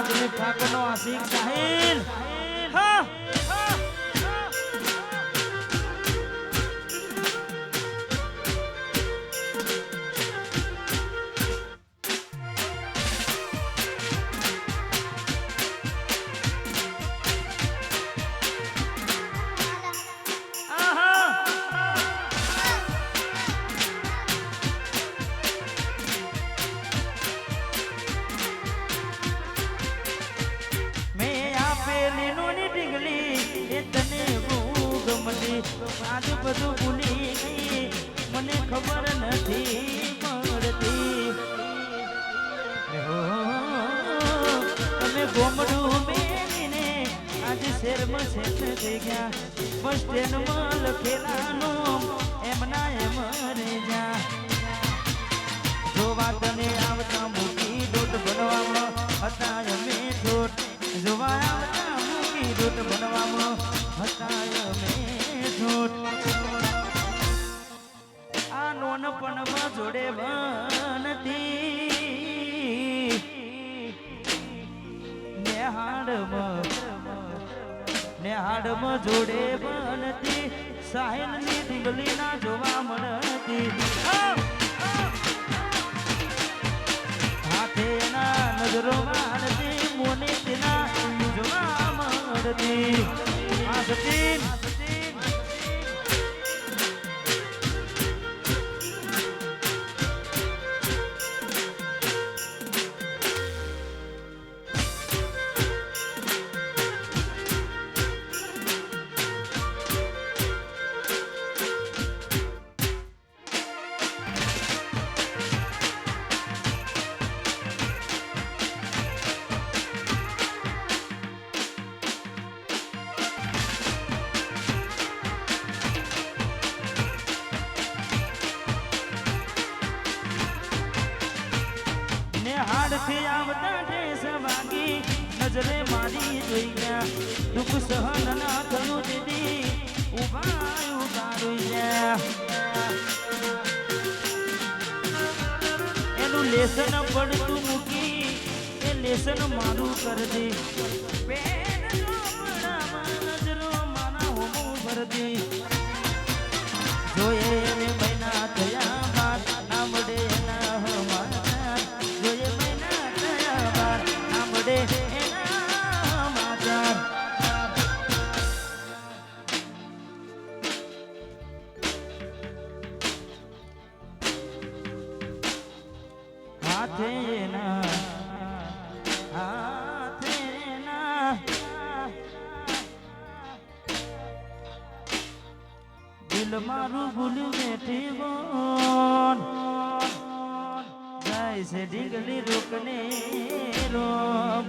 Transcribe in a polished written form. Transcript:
દિલીપ ઠાકોર નો આશિક સાહિલ હા આજ બધું ભૂલી ગઈ મને ખબર નથી પડતી તમે ગોમડું મેલીને આજે શેરમાં શેઠ થઈ ગયા બસ સ્ટેન્ડમાં લખેલાનું એમના એમ રહી ગયા જોવા તને આવતા મૂકી દોટ બનવામાં હતા અમે દોટ જોવા આવતા મૂકી દોટ બનવામાં હતા અમે આ નોનપણમાં જોડે બનતી નેહાડમાં જોડે બનતી સાહિલની ઢીંગલી ના જોવા મળતી હાથે ના નજરો મારતી મોને તેના જોવા મળતી આ સતીન હાડથી આવતા ઠેસ વાગી નજરે મારી જોઈ ગયા દુઃખ સહન ના થયું દીદી ઉભા રોઈ ગયા એનું લેસન પડતું મૂકી એ લેસન મારું કર દે નજરો મારા હોમું ભર દે જોઈએ મહિના થયા બાદ ના મળે એના હમારા જોઈએ મહિના થયા બાદ ના મળે એના માતા હાથે ના દિલ મારું ભૂલ્યું બેઠી બોન જાય છે ઢીંગલી રોકને રોમ